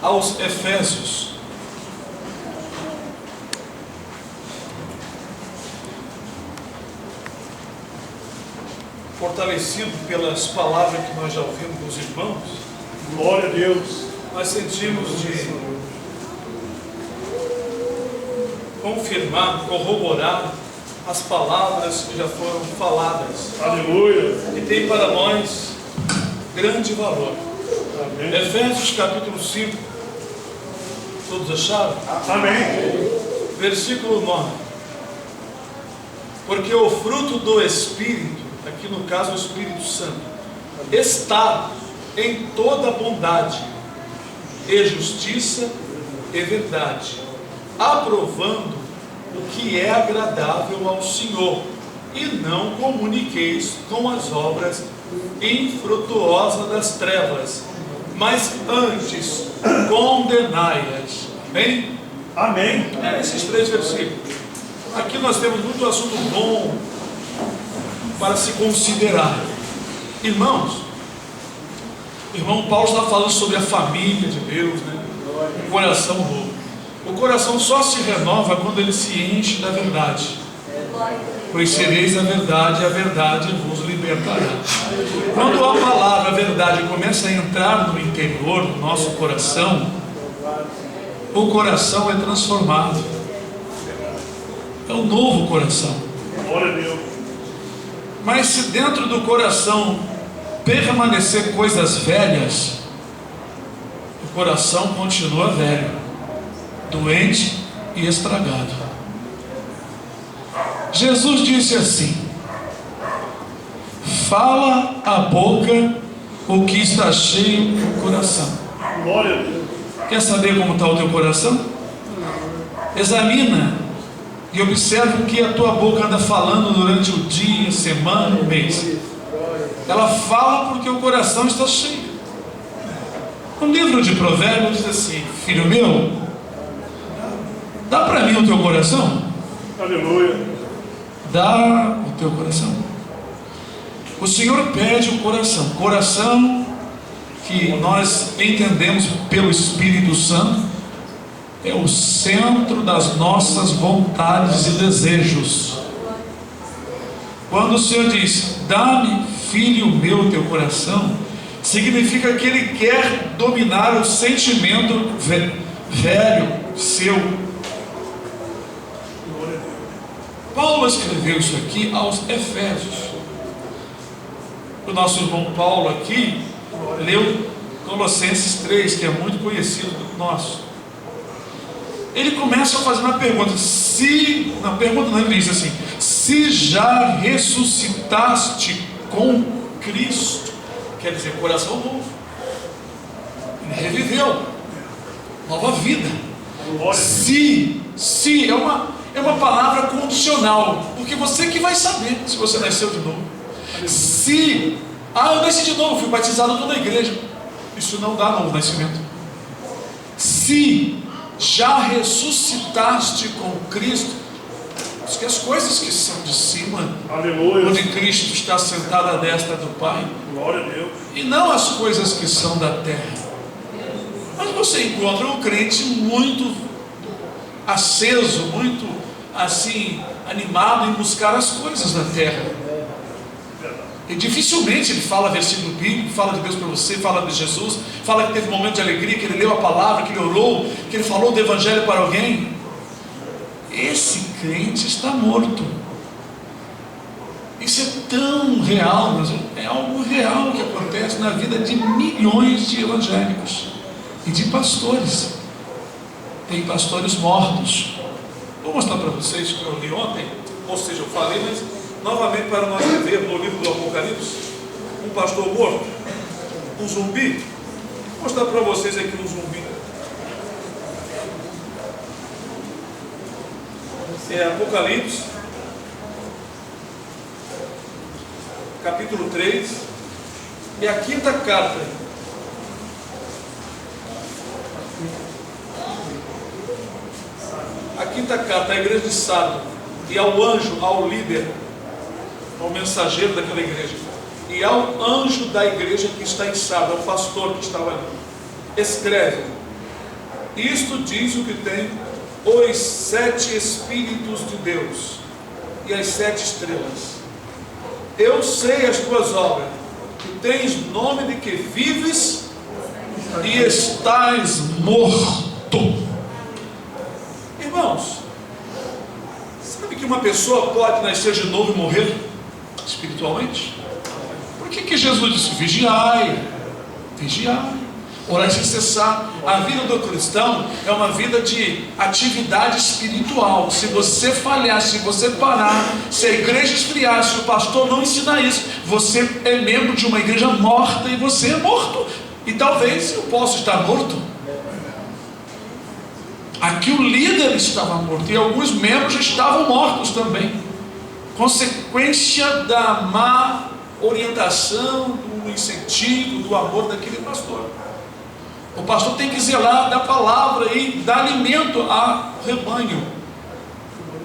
aos Efésios. Fortalecido pelas palavras que nós já ouvimos dos irmãos, glória a Deus, nós sentimos de confirmar, corroborar as palavras que já foram faladas. aleluia, E tem para nós grande valor. amém, Efésios capítulo 5, todos acharam? amém, Versículo 9. Porque o fruto do Espírito, aqui no caso o Espírito Santo, está em toda bondade e justiça e verdade, aprovando o que é agradável ao Senhor, e não comuniqueis com as obras infrutuosas das trevas, mas antes condenai-as. Amém? amém, Esses 3 versículos. Aqui nós temos muito assunto bom para se considerar. Irmãos, o irmão Paulo está falando sobre a família de Deus, né? O coração novo. O coração só se renova quando ele se enche da verdade. Conhecereis a verdade, e a verdade vos libertará. Quando a palavra a verdade começa a entrar no interior do nosso coração, o coração é transformado. É um novo coração. glória a Deus, Mas se dentro do coração permanecer coisas velhas, o coração continua velho, doente e estragado. Jesus disse assim: fala a boca o que está cheio do coração. glória a Deus, Quer saber como está o teu coração? Examina e observa o que a tua boca anda falando durante o dia, semana, o mês. Ela fala porque o coração está cheio. No livro de Provérbios diz assim: filho meu, dá para mim o teu coração? aleluia, Dá o teu coração. O Senhor pede o coração. Coração que nós entendemos pelo Espírito Santo é o centro das nossas vontades e desejos. Quando o Senhor diz: dá-me, filho meu, teu coração, significa que Ele quer dominar o sentimento velho seu. Paulo escreveu isso aqui aos Efésios. O nosso irmão Paulo aqui leu Colossenses 3, que é muito conhecido do nosso. Ele começa fazendo uma pergunta. Ele diz assim: se já ressuscitaste com Cristo, quer dizer, coração novo. Ele reviveu, nova vida. Se é uma palavra condicional, porque você que vai saber se você nasceu de novo. Se eu nasci de novo, fui batizado toda a igreja, isso não dá novo nascimento. Se já ressuscitaste com Cristo, diz que as coisas que são de cima, aleluia, onde Cristo está sentado à destra do Pai, glória a Deus, e não as coisas que são da terra. Mas você encontra um crente muito aceso, muito assim animado em buscar as coisas da terra. E dificilmente ele fala versículo bíblico, fala de Deus para você, fala de Jesus, fala que teve um momento de alegria, que ele leu a palavra, que ele orou, que ele falou do evangelho para alguém. Esse crente está morto. Isso é tão real, mas é algo real que acontece na vida de milhões de evangélicos e de pastores. Tem pastores mortos. Vou mostrar para vocês que eu li ontem, ou seja, eu falei, mas novamente para nós ver no livro do Apocalipse, um pastor morto, um zumbi. Vou mostrar para vocês aqui um zumbi. É Apocalipse, capítulo 3, é a 5ª carta. A 5ª carta à igreja de Sardo, e ao anjo, ao líder, ao mensageiro daquela igreja, e ao anjo da igreja que está em Sardo, ao pastor que estava ali, escreve: Isto diz o que tem os 7 Espíritos de Deus e as 7 estrelas. Eu sei as tuas obras, que tens nome de que vives e estás morto. Irmãos, sabe que uma pessoa pode nascer de novo e morrer espiritualmente? Por que Jesus disse: vigiai, vigiai, orai sem cessar? A vida do cristão é uma vida de atividade espiritual. Se você falhar, se você parar, se a igreja esfriar, se o pastor não ensinar isso, você é membro de uma igreja morta e você é morto. E talvez eu possa estar morto. Aqui o líder estava morto e alguns membros estavam mortos também, consequência da má orientação, do incentivo, do amor daquele pastor. O pastor tem que zelar da palavra e dar alimento ao rebanho.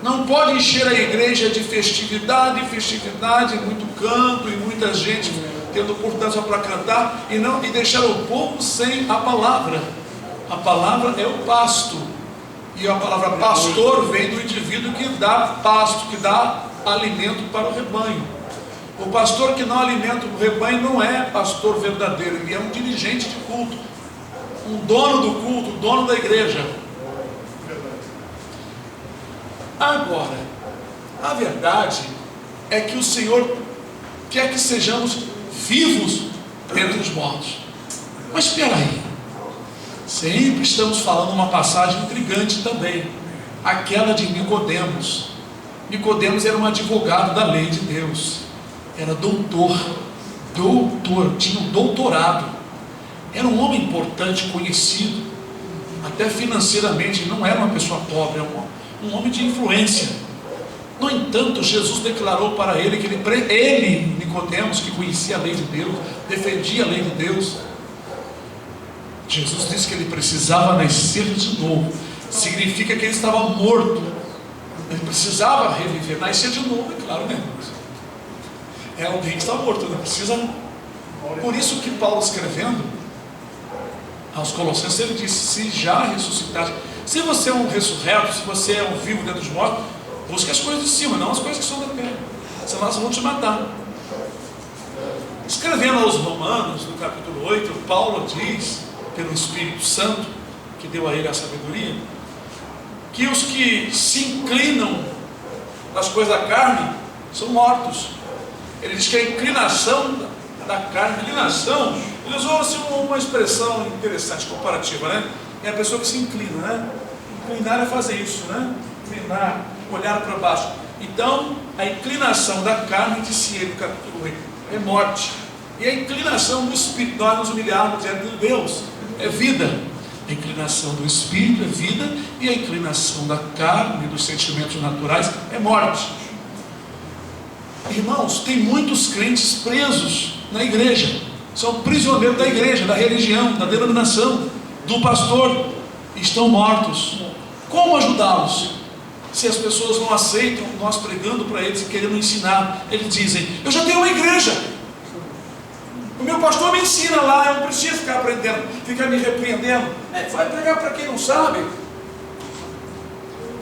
Não pode encher a igreja de festividade, muito canto e muita gente tendo oportunidade só para cantar e deixar o povo sem a palavra. A palavra é o pasto, e a palavra pastor vem do indivíduo que dá pasto, que dá alimento para o rebanho. O pastor que não alimenta o rebanho não é pastor verdadeiro, ele é um dirigente de culto, um dono do culto, um dono da igreja. Agora, a verdade é que o Senhor quer que sejamos vivos entre os mortos. Mas espera aí, sempre estamos falando uma passagem intrigante também, aquela de Nicodemos. Nicodemos era um advogado da lei de Deus, era doutor, tinha um doutorado, era um homem importante, conhecido, até financeiramente, não era uma pessoa pobre, era um homem de influência. No entanto, Jesus declarou para ele que ele, Nicodemos, que conhecia a lei de Deus, defendia a lei de Deus, Jesus disse que ele precisava nascer de novo. Significa que ele estava morto, ele precisava reviver, nascer de novo, é claro, né? É alguém que está morto, não precisa. Por isso que Paulo, escrevendo aos Colossenses, ele disse: se já ressuscitaste, se você é um ressurreto, se você é um vivo dentro dos mortos, busque as coisas de cima, não as coisas que são da terra, senão elas vão te matar. Escrevendo aos Romanos, no capítulo 8, Paulo diz, pelo Espírito Santo, que deu a ele a sabedoria, que os que se inclinam nas coisas da carne são mortos. Ele diz que a inclinação da carne, ele usou assim uma expressão interessante, comparativa, né? É a pessoa que se inclina, né? Inclinar é fazer isso, né? Inclinar, olhar para baixo. Então, a inclinação da carne, disse ele no capítulo 8, é morte. E a inclinação do Espírito, nós nos humilharmos diante de Deus, é vida. A inclinação do Espírito é vida, e a inclinação da carne, dos sentimentos naturais, é morte. Irmãos, tem muitos crentes presos na igreja, são prisioneiros da igreja, da religião, da denominação, do pastor, estão mortos. Como ajudá-los? Se as pessoas não aceitam nós pregando para eles e querendo ensinar, eles dizem: eu já tenho uma igreja, o meu pastor me ensina lá, eu não preciso ficar aprendendo, ficar me repreendendo. Vai pregar para quem não sabe.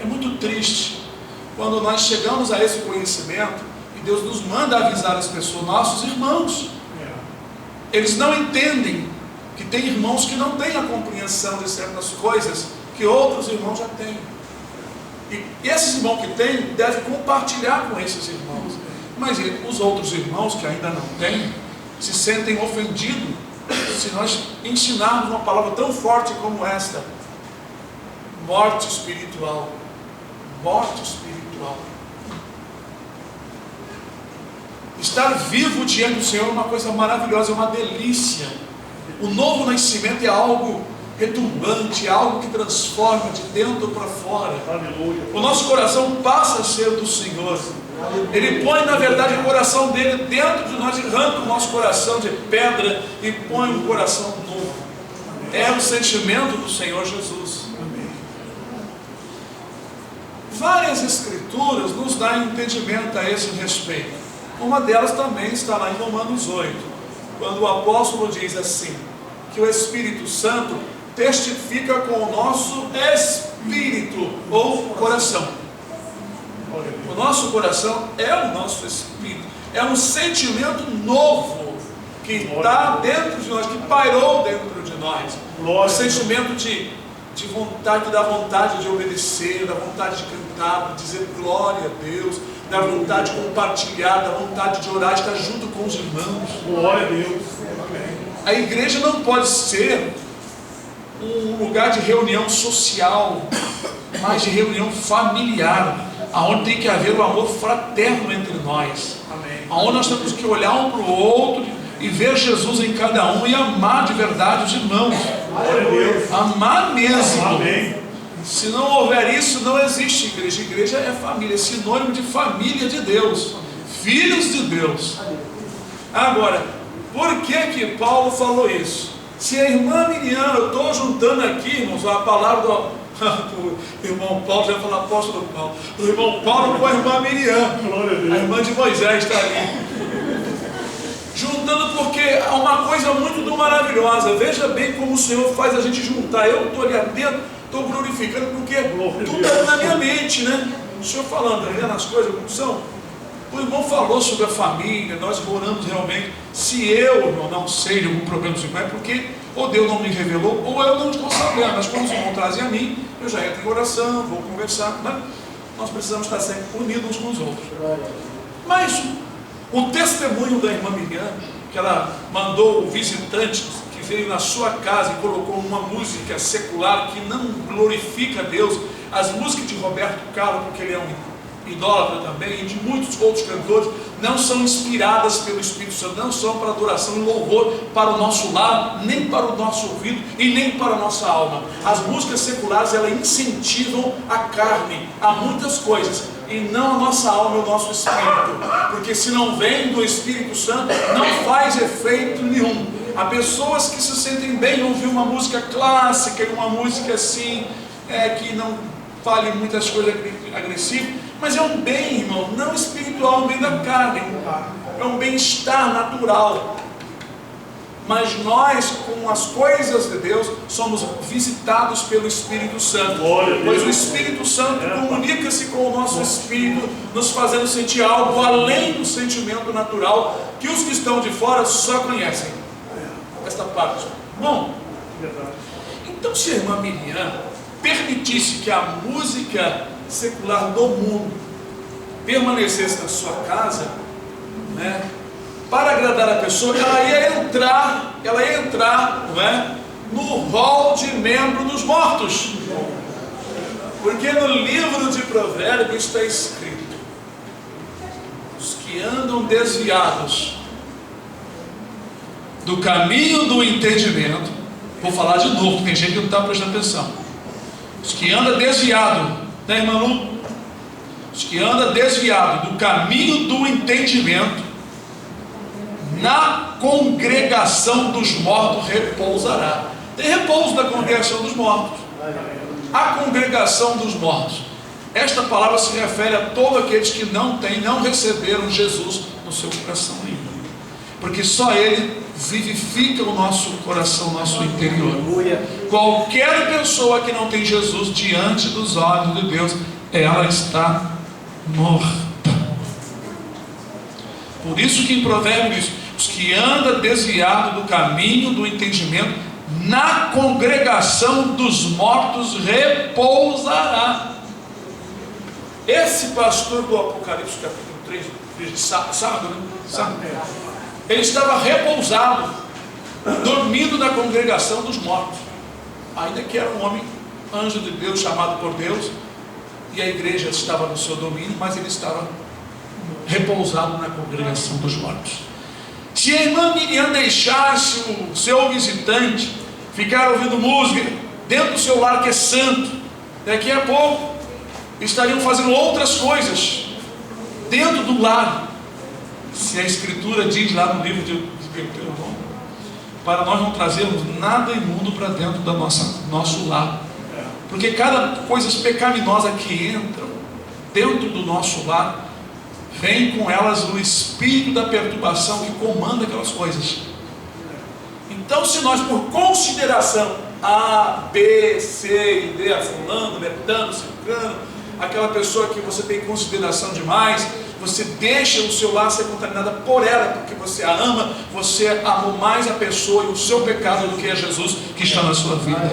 É muito triste quando nós chegamos a esse conhecimento e Deus nos manda avisar as pessoas, nossos irmãos. Eles não entendem que tem irmãos que não têm a compreensão de certas coisas que outros irmãos já têm. E esses irmãos que têm devem compartilhar com esses irmãos. Mas os outros irmãos que ainda não têm se sentem ofendidos se nós ensinarmos uma palavra tão forte como esta: morte espiritual. Morte espiritual. Estar vivo diante do Senhor é uma coisa maravilhosa, é uma delícia. O novo nascimento é algo retumbante, é algo que transforma de dentro para fora. Aleluia. O nosso coração passa a ser do Senhor. Ele põe, na verdade, o coração dele dentro de nós, arranca o nosso coração de pedra e põe um coração novo. É o sentimento do Senhor Jesus. Várias escrituras nos dão entendimento a esse respeito. Uma delas também está lá em Romanos 8, quando o apóstolo diz assim, que o Espírito Santo testifica com o nosso espírito ou coração. O nosso coração é o nosso espírito, é um sentimento novo que está dentro de nós, que pairou dentro de nós. Um sentimento de vontade, da vontade de obedecer, da vontade de cantar, de dizer glória a Deus, da vontade de compartilhar, da vontade de orar, de estar junto com os irmãos. Glória a Deus. A igreja não pode ser um lugar de reunião social, mas de reunião familiar, aonde tem que haver o amor fraterno entre nós, aonde nós temos que olhar um para o outro e ver Jesus em cada um e amar de verdade os irmãos. Glória a Deus. Amar mesmo. Amém. Se não houver isso, não existe igreja. Igreja é família, é sinônimo de família de Deus, filhos de Deus. Agora, por que Paulo falou isso? Se a irmã Miriam, eu estou juntando aqui, irmãos, a palavra do irmão Paulo, já ia falar apóstolo Paulo, do irmão Paulo com a irmã Miriam, a irmã de Moisés está ali. Juntando porque é uma coisa muito maravilhosa. Veja bem como o Senhor faz a gente juntar. Eu estou ali dentro, estou glorificando, porque tudo está na minha mente, né? O Senhor falando, vendo as coisas como são. O irmão falou sobre a família, nós oramos realmente. Se eu, irmão, não sei de algum problema com é porque ou Deus não me revelou, ou eu não estou sabendo. Mas quando o irmão trazem a mim, eu já entro em oração, vou conversar, né? Nós precisamos estar sempre unidos uns com os outros. Mas o testemunho da irmã Miriam, que ela mandou o visitante que veio na sua casa e colocou uma música secular que não glorifica a Deus, as músicas de Roberto Carlos, porque ele é um idólatra também, e de muitos outros cantores, não são inspiradas pelo Espírito Santo, não são para adoração e louvor para o nosso lar, nem para o nosso ouvido e nem para a nossa alma. As músicas seculares, elas incentivam a carne a muitas coisas, e não a nossa alma e o nosso espírito, porque se não vem do Espírito Santo, não faz efeito nenhum. Há pessoas que se sentem bem em ouvir uma música clássica, e uma música assim, que não fale muitas coisas agressivas, mas é um bem, irmão, não espiritual, um bem da carne, é um bem-estar natural. Mas nós, com as coisas de Deus, somos visitados pelo Espírito Santo, pois o Espírito Santo comunica-se com o nosso espírito, nos fazendo sentir algo além do sentimento natural, que os que estão de fora só conhecem esta parte. Bom, então se a irmã Miriam permitisse que a música secular do mundo permanecesse na sua casa, né, para agradar a pessoa, ela ia entrar, não é, no rol de membro dos mortos, porque no livro de Provérbios está escrito: os que andam desviados do caminho do entendimento, vou falar de novo, tem gente que não está prestando atenção, os que andam desviado, né, irmã Lu? Os que andam desviado do caminho do entendimento, na congregação dos mortos repousará. Tem repouso na congregação dos mortos. A congregação dos mortos, esta palavra se refere a todos aqueles que não receberam Jesus no seu coração ainda, porque só Ele vivifica o nosso coração, o nosso interior. Qualquer pessoa que não tem Jesus diante dos olhos de Deus, ela está morta. Por isso que em Provérbios, os que andam desviado do caminho do entendimento, na congregação dos mortos repousará. Esse pastor do Apocalipse capítulo 3, sábado, né? Sábado. Ele estava repousado, dormindo na congregação dos mortos, ainda que era um homem, anjo de Deus, chamado por Deus, e a igreja estava no seu domínio, mas ele estava repousado na congregação dos mortos. Se a irmã Miriam deixasse o seu visitante ficar ouvindo música dentro do seu lar, que é santo, daqui a pouco estariam fazendo outras coisas dentro do lar. Se a Escritura diz lá no livro de Deuteronômio, para nós não trazermos nada imundo para dentro do nosso lar, porque cada coisa pecaminosa que entra dentro do nosso lar, vem com elas o espírito da perturbação que comanda aquelas coisas. Então, se nós, por consideração, A, B, C e D, a fulano, betano, ciclano, aquela pessoa que você tem consideração demais, você deixa o seu lar ser contaminado por ela, porque você a ama, você amou mais a pessoa e o seu pecado do que a Jesus que está na sua vida.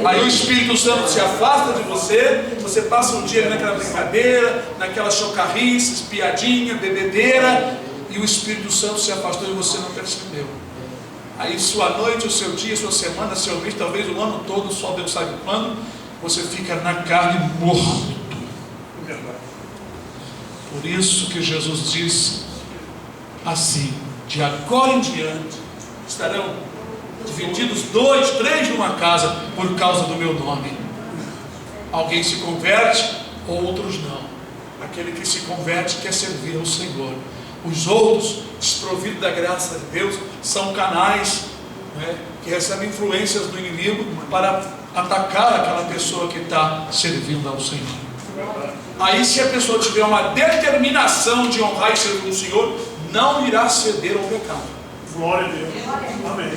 Aí o Espírito Santo se afasta de você, você passa um dia naquela brincadeira, naquelas chocarrices, piadinha, bebedeira, e o Espírito Santo se afastou e você não percebeu. Aí sua noite, o seu dia, sua semana, seu mês, talvez o ano todo, só Deus sabe quando, você fica na carne morto. Por isso que Jesus diz assim: de agora em diante estarão divididos 2, 3 numa casa por causa do meu nome. Alguém se converte, outros não. Aquele que se converte quer servir ao Senhor. Os outros, desprovidos da graça de Deus, são canais, né, que recebem influências do inimigo para atacar aquela pessoa que está servindo ao Senhor. Aí, se a pessoa tiver uma determinação de honrar e servir o Senhor, não irá ceder ao pecado. Glória a Deus. Amém.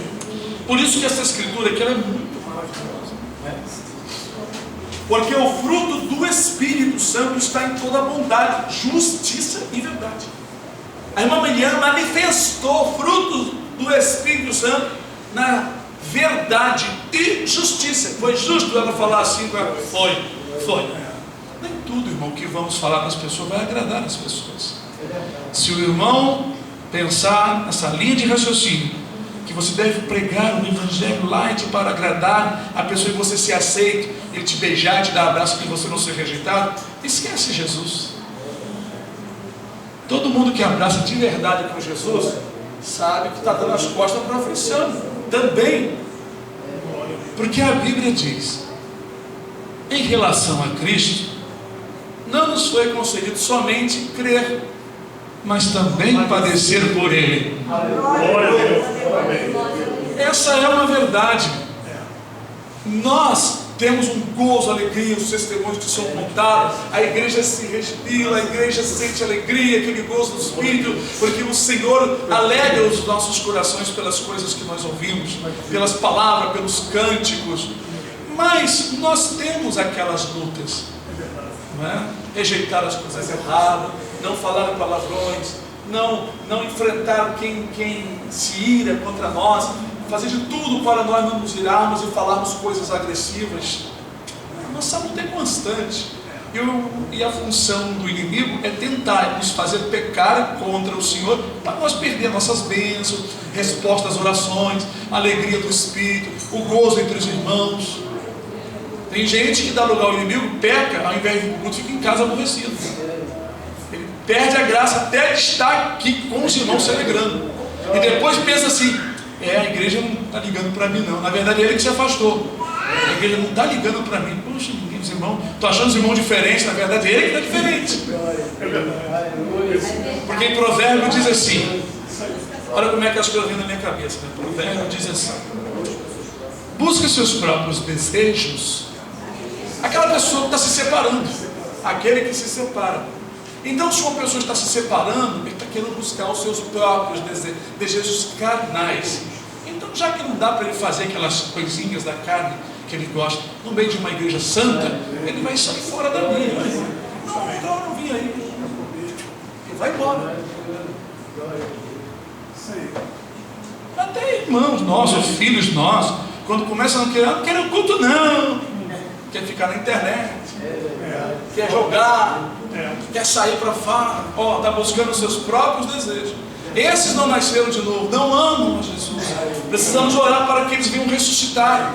Por isso que essa escritura aqui ela é muito maravilhosa, né? Porque o fruto do Espírito Santo está em toda bondade, justiça e verdade. A irmã Miriam manifestou o fruto do Espírito Santo na verdade e justiça. Foi justo ela falar assim? Foi. Nem tudo, irmão, que vamos falar para as pessoas vai agradar as pessoas. Se o irmão pensar nessa linha de raciocínio, que você deve pregar um evangelho light para agradar a pessoa e você ser aceito, ele te beijar, te dar abraço e você não ser rejeitado, esquece Jesus. Todo mundo que abraça de verdade com Jesus sabe que está dando as costas para a aflição também, porque a Bíblia diz: em relação a Cristo, não nos foi concedido somente crer, mas também padecer por Ele. Glória a Deus. Essa é uma verdade. Nós temos um gozo, alegria, os testemunhos que são contados, a igreja se revila, a igreja sente alegria, aquele gozo do Espírito, porque o Senhor alegra os nossos corações pelas coisas que nós ouvimos, pelas palavras, pelos cânticos. Mas nós temos aquelas lutas, não é? Rejeitar as coisas erradas, não falar palavrões, não enfrentar quem se ira contra nós, fazer de tudo para nós não nos irarmos e falarmos coisas agressivas. Nossa luta é constante, e a função do inimigo é tentar nos fazer pecar contra o Senhor, para nós perder nossas bênçãos, respostas às orações, a alegria do Espírito, o gozo entre os irmãos. Tem gente que dá lugar ao inimigo, peca, ao invés de culto, fica em casa aborrecido. Ele perde a graça até de estar aqui com os irmãos se alegrando. E depois pensa assim: a igreja não está ligando para mim não. Na verdade é ele que se afastou. A igreja não está ligando para mim. Poxa, os irmãos, estou achando os irmãos diferentes. Na verdade é ele que está diferente. Porque em Provérbio diz assim, olha como é que as coisas vêm na minha cabeça, né? Provérbio diz assim: busca seus próprios desejos. Aquela pessoa que está se separando, aquele que se separa. Então, se uma pessoa está se separando, ele está querendo buscar os seus próprios desejos carnais. Então, já que não dá para ele fazer aquelas coisinhas da carne que ele gosta, no meio de uma igreja santa, ele vai sair fora da minha. Não, então eu não vim aí. Ele vai embora. Até irmãos nossos, filhos nossos, quando começam a não querem culto não. Quer ficar na internet, quer jogar, quer sair para fora, está buscando os seus próprios desejos. Esses não nasceram de novo, não amam a Jesus. Precisamos orar para que eles venham ressuscitar.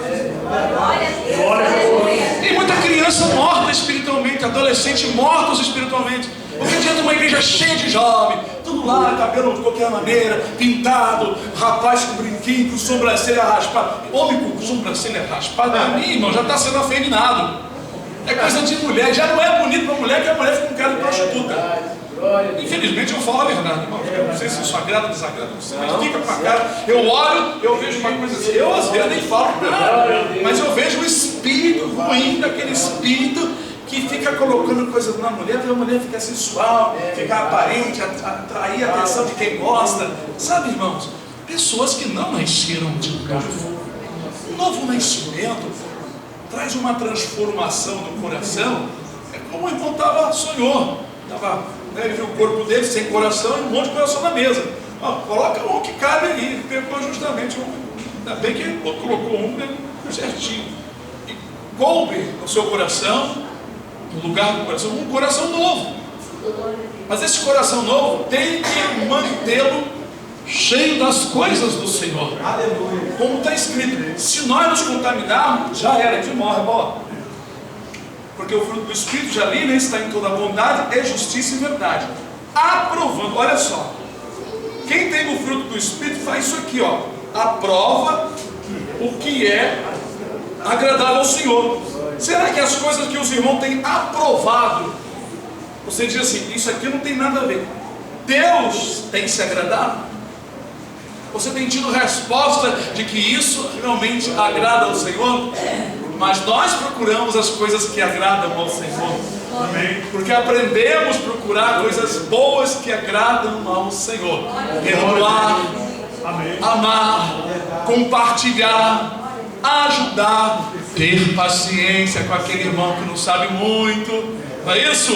Tem muita criança morta espiritualmente, adolescente mortos espiritualmente. Porque adianta uma igreja cheia de jovens, tudo lá, cabelo de qualquer maneira, pintado, rapaz com brinquinho, com sobrancelha raspada, homem com sobrancelha raspada, a mim, irmão, já está sendo afeminado. É coisa de mulher, já não é bonito para mulher, que a mulher fica com cara de prostituta. Infelizmente eu falo a verdade, irmão. Eu não sei se isso agrada ou desagrada, não sei, mas fica com a cara. Eu olho, eu vejo uma coisa assim, eu às vezes nem falo nada, mas eu vejo o espírito ruim daquele espírito que fica colocando coisas na mulher, para a mulher ficar sensual, ficar aparente, atrair a atenção de quem gosta. Sabe, irmãos, pessoas que não nasceram de novo. Um novo nascimento traz uma transformação no coração. É como o irmão sonhou. Ele viu o corpo dele sem coração e um monte de coração na mesa. Coloca um que cabe aí. Ele pegou justamente um. Ainda bem que ele colocou um certinho. E coube no seu coração, no lugar do coração, um coração novo. Mas esse coração novo tem que mantê-lo cheio das coisas do Senhor. Aleluia. Como está escrito, se nós nos contaminarmos, já era, que morre a bola. Porque o fruto do Espírito, já li, né, está em toda bondade, e justiça e verdade. Aprovando, olha só. Quem tem o fruto do Espírito faz isso aqui, ó. Aprova o que é agradável ao Senhor. Será que as coisas que os irmãos têm aprovado, você diz assim, isso aqui não tem nada a ver, Deus tem se agradado? Você tem tido resposta de que isso realmente agrada ao Senhor? Mas nós procuramos as coisas que agradam ao Senhor. Amém. Porque aprendemos a procurar coisas boas que agradam ao Senhor. Perdoar, amar, compartilhar, ajudar, ter paciência com aquele irmão que não sabe muito. Não é isso?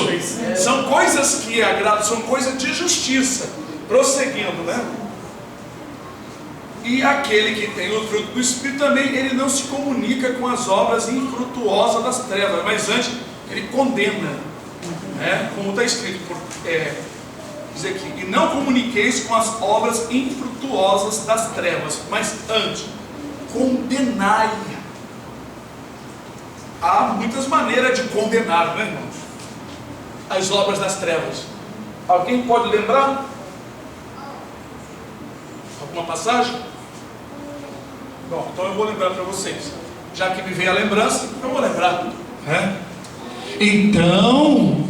São coisas que agradam, são coisas de justiça. Prosseguindo, né? E aquele que tem o fruto do Espírito também, ele não se comunica com as obras infrutuosas das trevas, mas antes ele condena, né? Como está escrito, diz aqui, e não comuniqueis com as obras infrutuosas das trevas, mas antes condenai. Há muitas maneiras de condenar, né, irmãos? As obras das trevas. Alguém pode lembrar? Alguma passagem? Bom, então eu vou lembrar para vocês. Já que me veio a lembrança, eu vou lembrar. Então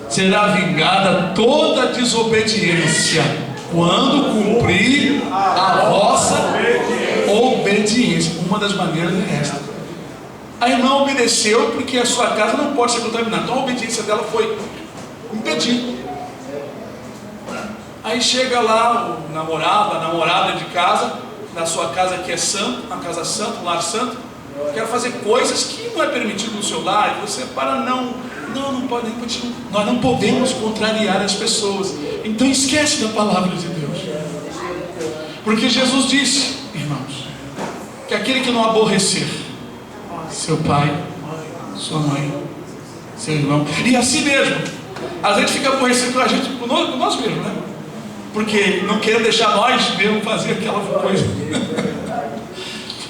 será vingada toda desobediência quando cumprir a vossa obediência. Uma das maneiras é esta. A irmã obedeceu porque a sua casa não pode ser contaminada. Então a obediência dela foi impedida. Aí chega lá o namorado, a namorada de casa, da sua casa que é santo, uma casa santa, um lar santo, quer fazer coisas que não é permitido no seu lar, e você não pode, nós não podemos contrariar as pessoas. Então esquece da palavra de Deus. Porque Jesus disse, irmãos, que aquele que não aborrecer seu pai, sua mãe, seu irmão, e assim mesmo, a gente fica aborrecido com a gente, com nós mesmos, né? Porque não querendo deixar nós mesmo fazer aquela coisa.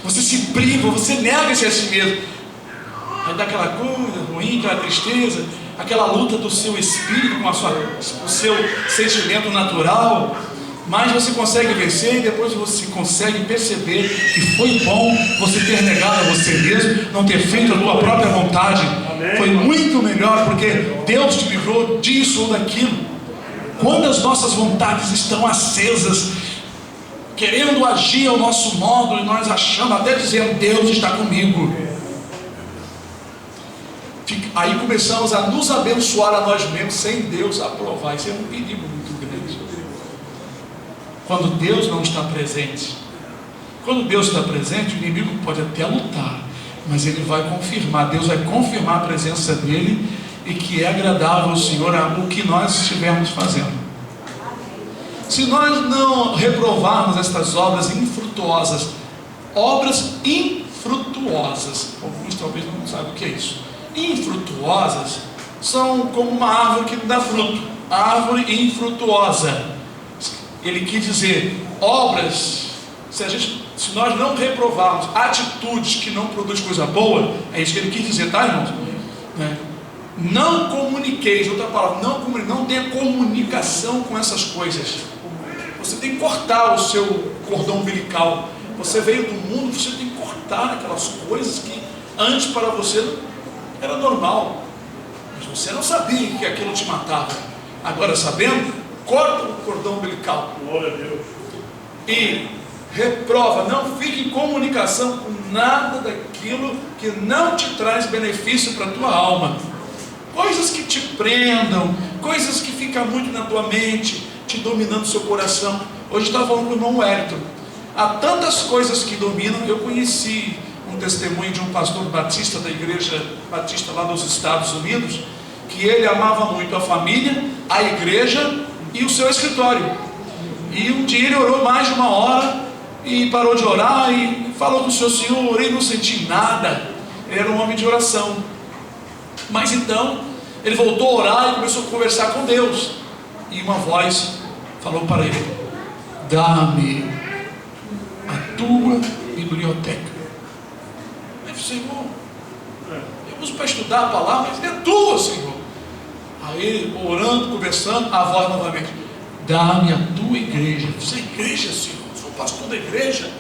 Você se priva, você nega-se a si mesmo. Aí dá aquela coisa ruim, aquela tristeza, aquela luta do seu espírito com o seu sentimento natural. Mas você consegue vencer e depois você consegue perceber que foi bom você ter negado a você mesmo, não ter feito a tua própria vontade. Foi muito melhor porque Deus te livrou disso ou daquilo. Quando as nossas vontades estão acesas, querendo agir ao nosso modo, e nós achando, até dizendo, Deus está comigo, aí começamos a nos abençoar a nós mesmos, sem Deus aprovar. Isso é um perigo muito grande. Quando Deus não está presente, quando Deus está presente, o inimigo pode até lutar, mas ele vai confirmar, Deus vai confirmar a presença dele, e que é agradável ao Senhor o que nós estivermos fazendo. Se nós não reprovarmos estas obras infrutuosas, alguns talvez não saibam o que é isso. Infrutuosas são como uma árvore que não dá fruto, árvore infrutuosa. Ele quis dizer, obras, se nós não reprovarmos atitudes que não produzem coisa boa, é isso que ele quis dizer, tá, irmãos? Não comuniqueis, outra palavra, não tenha comunicação com essas coisas. Você tem que cortar o seu cordão umbilical. Você veio do mundo, você tem que cortar aquelas coisas que antes para você era normal, mas você não sabia que aquilo te matava. Agora sabendo, corta o cordão umbilical. Glória a Deus. E reprova, não fique em comunicação com nada daquilo que não te traz benefício para a tua alma. Coisas que te prendam, coisas que ficam muito na tua mente, te dominando o seu coração. Hoje estava falando com o irmão Wellington. Há tantas coisas que dominam. Eu conheci um testemunho de um pastor batista da igreja batista lá nos Estados Unidos, que ele amava muito a família, a igreja e o seu escritório. E um dia ele orou mais de 1 hora e parou de orar e falou com o seu Senhor, orei e não senti nada. Ele era um homem de oração. Mas então ele voltou a orar e começou a conversar com Deus. E uma voz falou para ele: dá-me a tua biblioteca. Ele disse: Senhor, eu uso para estudar a palavra, mas é tua, Senhor. Aí, orando, conversando, a voz novamente: dá-me a tua igreja. Você é igreja, Senhor? Eu sou pastor da igreja.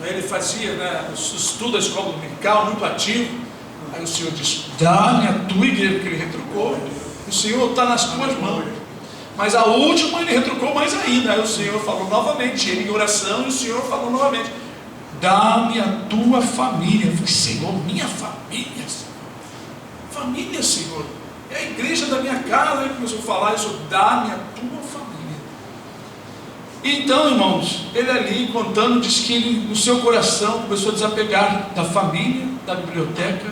Aí ele fazia, né, estudo da escola dominical, muito ativo. Aí o Senhor disse: dá-me a tua igreja, porque ele retrucou. O Senhor está nas tuas mãos. Mas a última ele retrucou mais ainda. Aí o Senhor falou novamente, ele em oração, e o Senhor falou novamente: dá-me a tua família. Eu falei: Senhor, minha família, Senhor. Família, Senhor, é a igreja da minha casa. Ele começou a falar isso: dá-me a tua família. Então, irmãos, ele ali contando, diz que ele, no seu coração, começou a desapegar da família, da biblioteca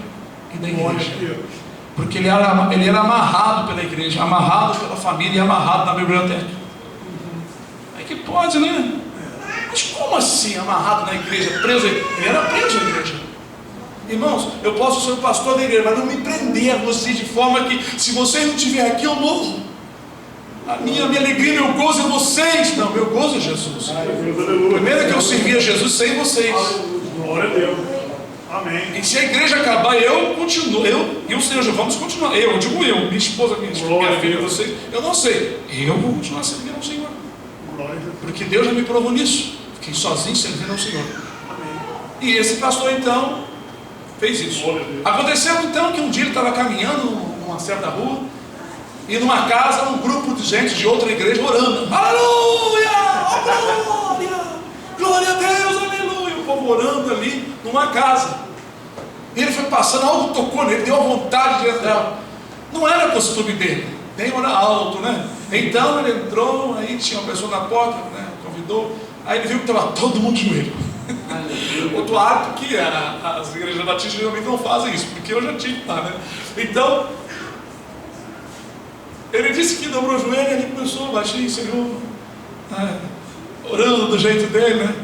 e da igreja. Porque ele era amarrado pela igreja, amarrado pela família e amarrado na biblioteca. É que pode, né? Mas como assim amarrado na igreja, preso? Ele era preso na igreja. Irmãos, eu posso ser o pastor da igreja, mas não me prender a vocês de forma que, se vocês não estiverem aqui, eu morro. A minha alegria, meu gozo é vocês. Não, meu gozo é Jesus. Primeiro que eu servi a Jesus sem vocês. Glória a Deus. Amém. E se a igreja acabar, eu continuo, eu e o Senhor, vamos continuar. Eu digo eu, minha esposa, minha filha, vocês, eu não sei. Eu vou continuar servindo ao Senhor. Porque Deus já me provou nisso. Fiquei sozinho servindo ao Senhor. Amém. E esse pastor então fez isso. Aconteceu então que um dia ele estava caminhando numa certa rua, e numa casa, um grupo de gente de outra igreja orando: aleluia, oh, glória, glória a Deus, aleluia. O povo orando ali numa casa. E ele foi passando, algo tocou nele, deu a vontade de entrar. Não era costume dele, nem orar alto, né? Então ele entrou, aí tinha uma pessoa na porta, né? Convidou. Aí ele viu que estava todo mundo de joelho. Outro hábito que as igrejas batistas geralmente não fazem isso, porque eu já tive lá, né? Então ele disse que dobrou o joelho e ele começou a baixinho: Senhor, orando do jeito dele, né?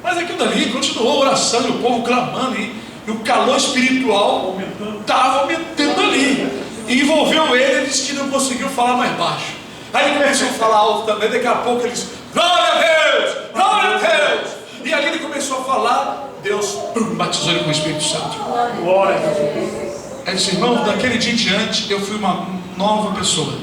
Mas aquilo dali continuou a oração, e o povo clamando, e o calor espiritual estava aumentando ali, e envolveu ele. Ele disse que não conseguiu falar mais baixo. Aí ele começou a falar alto também. Daqui a pouco ele disse: glória a Deus, glória a Deus. E ali ele começou a falar, Deus batizou ele com o Espírito Santo. Glória a Deus. Ele disse: irmão, daquele dia em diante eu fui uma nova pessoa.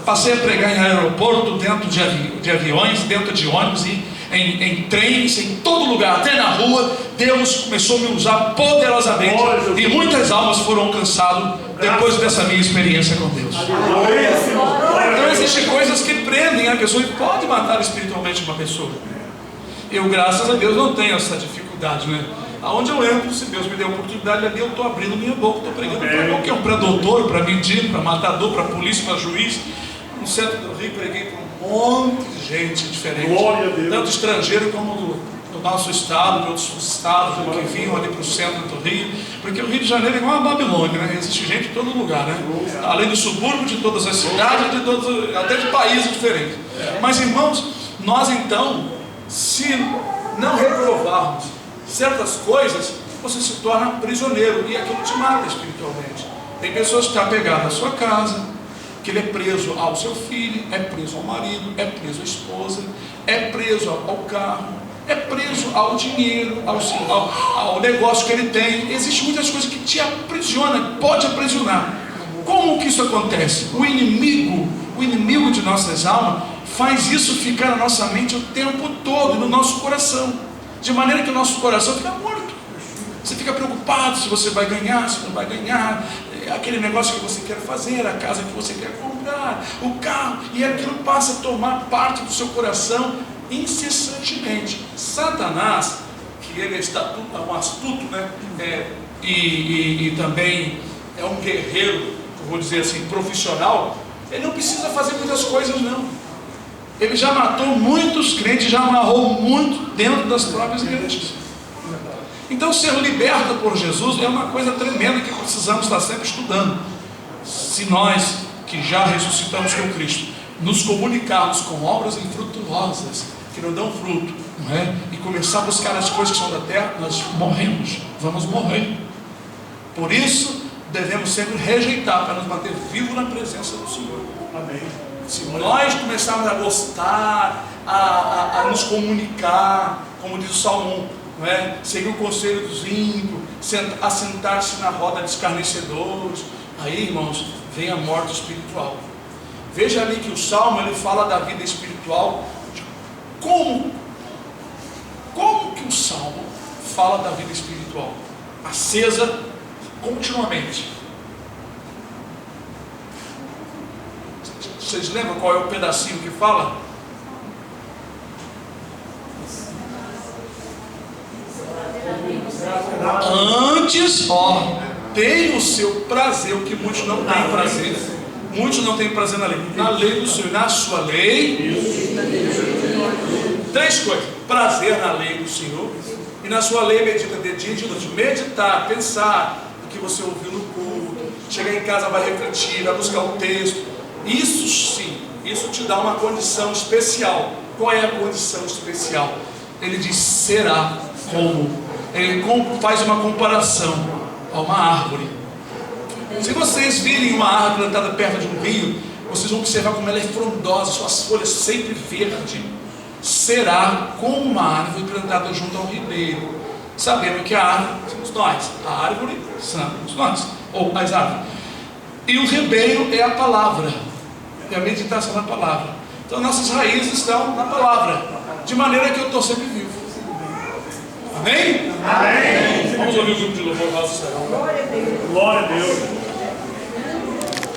Passei a pregar em aeroporto, dentro de aviões, dentro de ônibus, e em trens, em todo lugar, até na rua. Deus começou a me usar poderosamente, e muitas almas foram alcançadas depois dessa minha experiência com Deus. Então existem coisas que prendem a pessoa e pode matar espiritualmente uma pessoa. Eu, graças a Deus, não tenho essa dificuldade, né? Aonde eu entro, se Deus me der a oportunidade, ali eu estou abrindo minha boca, estou pregando para qualquer um, para doutor, para mendigo, para matador, para polícia, para juiz. No centro do Rio preguei para um monte de gente diferente, tanto estrangeiro como do nosso estado, de outros estados que vinham ali para o centro do Rio, porque o Rio de Janeiro é igual a Babilônia, né? Existe gente em todo lugar, né? Além do subúrbio, de todas as cidades, até de países diferentes. Mas, irmãos, nós então, se não reprovarmos certas coisas, você se torna prisioneiro, e aquilo te mata espiritualmente. Tem pessoas que estão apegadas à sua casa, que ele é preso ao seu filho, é preso ao marido, é preso à esposa, é preso ao carro, é preso ao dinheiro, ao negócio que ele tem. Existem muitas coisas que te aprisionam, pode aprisionar. Como que isso acontece? O inimigo de nossas almas faz isso ficar na nossa mente o tempo todo, no nosso coração, de maneira que o nosso coração fica morto. Você fica preocupado se você vai ganhar, se não vai ganhar, aquele negócio que você quer fazer, a casa que você quer comprar, o carro, e aquilo passa a tomar parte do seu coração incessantemente. Satanás, que ele é um astuto, né? E também é um guerreiro, vou dizer assim, profissional. Ele não precisa fazer muitas coisas, não. Ele já matou muitos crentes, já amarrou muito dentro das próprias igrejas. Então, ser liberto por Jesus é uma coisa tremenda que precisamos estar sempre estudando. Se nós, que já ressuscitamos com Cristo, nos comunicarmos com obras infrutuosas, que não dão fruto, não é? E começar a buscar as coisas que são da terra, nós morremos, vamos morrer. Por isso, devemos sempre rejeitar, para nos manter vivos na presença do Senhor. Amém. Se nós começarmos a gostar, a nos comunicar, como diz o Salmo, não é? Seguir o conselho dos ímpios, assentar-se na roda de escarnecedores, aí, irmãos, vem a morte espiritual. Veja ali que o Salmo, ele fala da vida espiritual. Como que o Salmo fala da vida espiritual? Acesa continuamente. Vocês lembram qual é o pedacinho que fala? Antes, tem o seu prazer, o que muitos não têm prazer. Muitos não têm prazer na lei. Na lei do Senhor, na sua lei. Três coisas: prazer na lei do Senhor, e na sua lei medita de dia e de noite. Meditar, pensar o que você ouviu no culto, chegar em casa, vai refletir, vai buscar o texto. Isso sim, isso te dá uma condição especial. Qual é a condição especial? Ele diz: será como. Ele faz uma comparação a uma árvore. Se vocês virem uma árvore plantada perto de um rio, vocês vão observar como ela é frondosa, suas folhas sempre verdes. Será como uma árvore plantada junto ao ribeiro. Sabemos que a árvore somos nós, a árvore somos nós, ou as árvores. E o ribeiro é a palavra, é a meditação na palavra. Então nossas raízes estão na palavra, de maneira que eu estou sempre vivo. Amém? Amém. Vamos ouvir o grupo de louvor nosso. Glória a Deus.